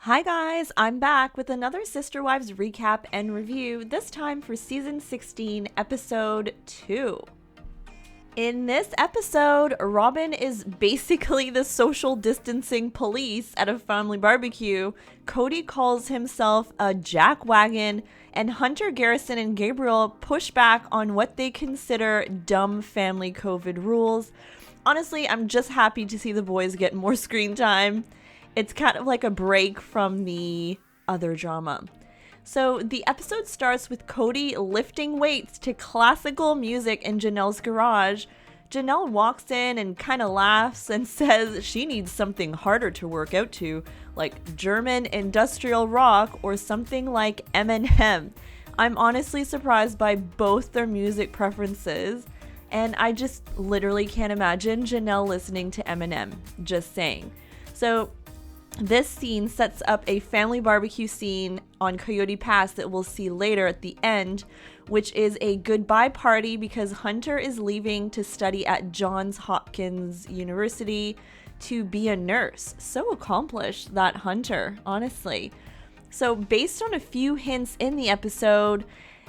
Hi guys, I'm back with another Sister Wives recap and review, this time for season 16, episode 2. In this episode, Robyn is basically the social distancing police at a family barbecue. Kody calls himself a jack wagon, and Hunter Garrison and Gabriel push back on what they consider dumb family COVID rules. Honestly, I'm just happy to see the boys get more screen time. It's kind of like a break from the other drama. So the episode starts with Kody lifting weights to classical music in Janelle's garage. Janelle walks in and kind of laughs and says she needs something harder to work out to, like German industrial rock or something like Eminem. I'm honestly surprised by both their music preferences, and I just literally can't imagine Janelle listening to Eminem, just saying. So this scene sets up a family barbecue scene on Coyote Pass that we'll see later at the end, which is a goodbye party because Hunter is leaving to study at Johns Hopkins University to be a nurse. So accomplished, that Hunter, honestly. So based on a few hints in the episode,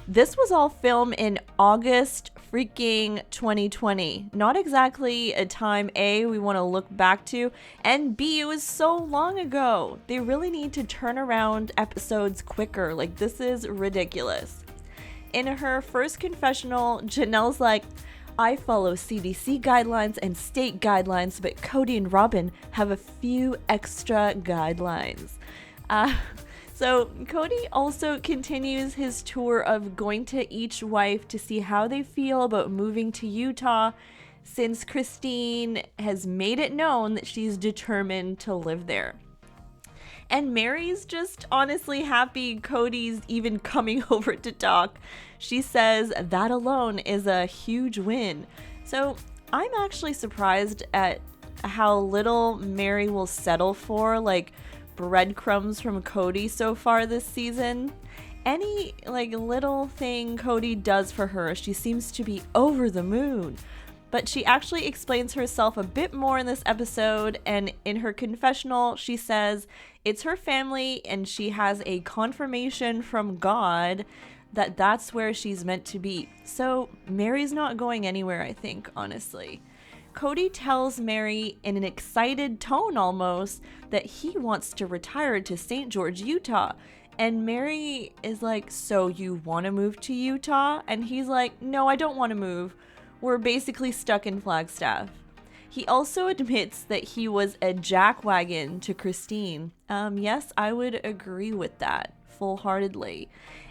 this was all filmed in August freaking 2020. Not exactly a time A we want to look back to, and B, it was so long ago. They really need to turn around episodes quicker. Like, this is ridiculous. In her first confessional, Janelle's like, I follow CDC guidelines and state guidelines, but Kody and Robyn have a few extra guidelines. So Kody also continues his tour of going to each wife to see how they feel about moving to Utah, since Christine has made it known that she's determined to live there. And Mary's just honestly happy Kody's even coming over to talk. She says that alone is a huge win. So I'm actually surprised at how little Mary will settle for, like, breadcrumbs from Kody so far this season. Any little thing Kody does for her, she seems to be over the moon. But she actually explains herself a bit more in this episode, and in her confessional she says it's her family and she has a confirmation from God that that's where she's meant to be. So Mary's not going anywhere, I think, honestly. Kody tells Mary in an excited tone almost that he wants to retire to St. George, Utah. And Mary is like, so you want to move to Utah? And he's like, no, I don't want to move. We're basically stuck in Flagstaff. He also admits that he was a jackwagon to Christine. Yes, I would agree with that full-heartedly.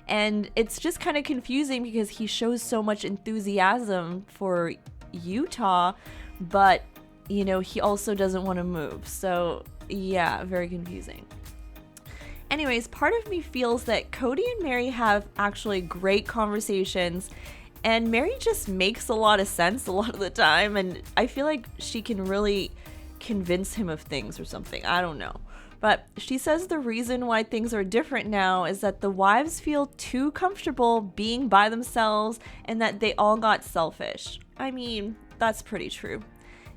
And it's just kind of confusing because he shows so much enthusiasm for Utah, but he also doesn't want to move. So yeah, very confusing. Anyways, part of me feels that Kody and Mary have actually great conversations, and Mary just makes a lot of sense a lot of the time, and I feel like she can really convince him of things or something. I don't know. But she says the reason why things are different now is that the wives feel too comfortable being by themselves and that they all got selfish. I mean, that's pretty true.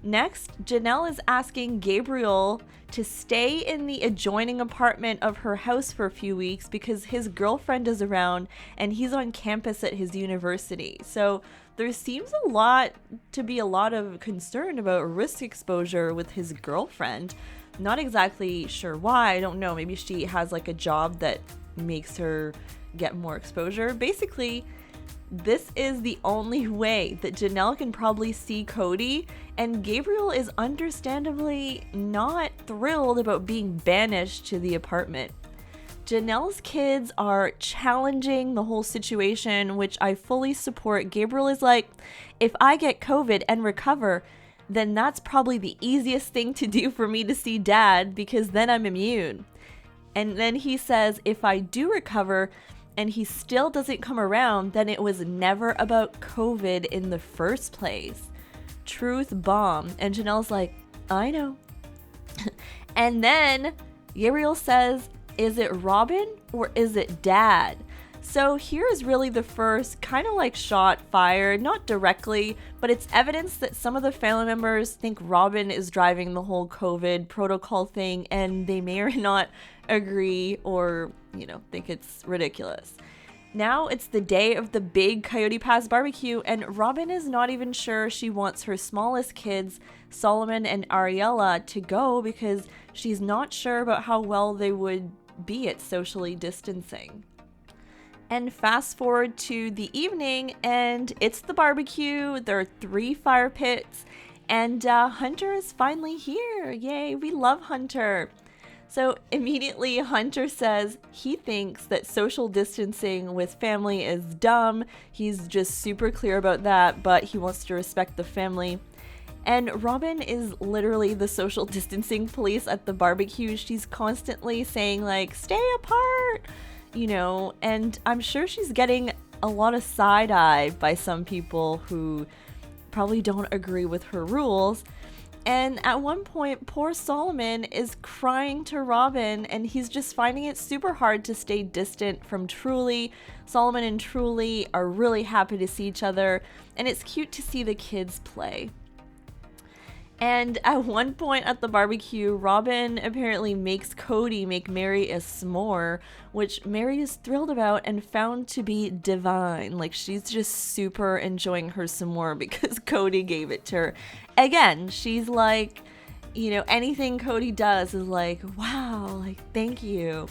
Next, Janelle is asking Gabriel to stay in the adjoining apartment of her house for a few weeks because his girlfriend is around and he's on campus at his university. So there seems to be a lot of concern about risk exposure with his girlfriend. Not exactly sure why. I don't know. Maybe she has like a job that makes her get more exposure. Basically, this is the only way that Janelle can probably see Kody, and Gabriel is understandably not thrilled about being banished to the apartment. Janelle's kids are challenging the whole situation, which I fully support. Gabriel is like, if I get COVID and recover, then that's probably the easiest thing to do for me to see Dad, because then I'm immune. And then he says, if I do recover and he still doesn't come around, then it was never about COVID in the first place. Truth bomb. And Janelle's like, I know. And then Gabriel says, is it Robyn or is it Dad? So here is really the first kind of like shot fired, not directly, but it's evidence that some of the family members think Robyn is driving the whole COVID protocol thing, and they may or not agree or, think it's ridiculous. Now it's the day of the big Coyote Pass barbecue, and Robyn is not even sure she wants her smallest kids, Solomon and Ariella, to go because she's not sure about how well they would be at socially distancing. And fast forward to the evening, and it's the barbecue. There are 3 fire pits, and Hunter is finally here. Yay, we love Hunter. So immediately Hunter says he thinks that social distancing with family is dumb. He's just super clear about that, but he wants to respect the family. And Robyn is literally the social distancing police at the barbecue. She's constantly saying like, stay apart, and I'm sure she's getting a lot of side eye by some people who probably don't agree with her rules. And at one point, poor Solomon is crying to Robyn, and he's just finding it super hard to stay distant from Truly. Solomon and Truly are really happy to see each other, and it's cute to see the kids play. And at one point at the barbecue, Robyn apparently makes Kody make Mary a s'more, which Mary is thrilled about and found to be divine. Like, she's just super enjoying her s'more because Kody gave it to her. Again, she's like, anything Kody does is like, wow, like, thank you.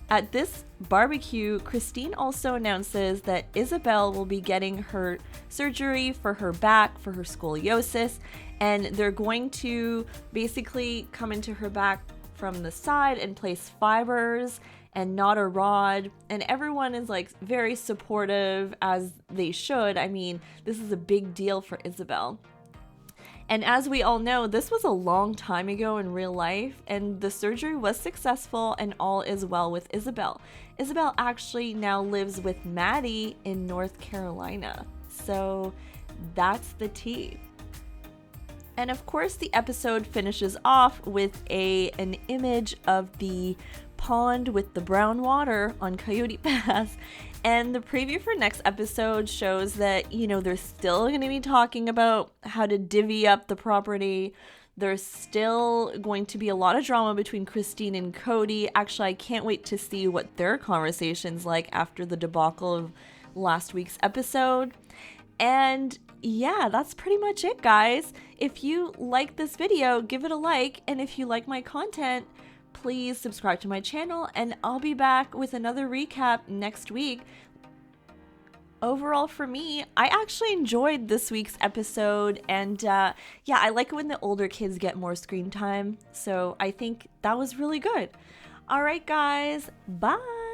At this barbecue, Christine also announces that Isabel will be getting her surgery for her back for her scoliosis, and they're going to basically come into her back from the side and place fibers and not a rod, and everyone is like very supportive, as they should. I mean, this is a big deal for Isabel. And as we all know, this was a long time ago in real life, and the surgery was successful and all is well with Isabel. Isabel actually now lives with Maddie in North Carolina. So that's the tea. And of course, the episode finishes off with an image of the pond with the brown water on Coyote Pass. And the preview for next episode shows that, they're still going to be talking about how to divvy up the property. There's still going to be a lot of drama between Christine and Kody. Actually, I can't wait to see what their conversation's like after the debacle of last week's episode. And yeah, that's pretty much it, guys. If you like this video, give it a like. And if you like my content, please subscribe to my channel, and I'll be back with another recap next week. Overall, for me, I actually enjoyed this week's episode, and I like it when the older kids get more screen time, so I think that was really good. All right, guys, bye!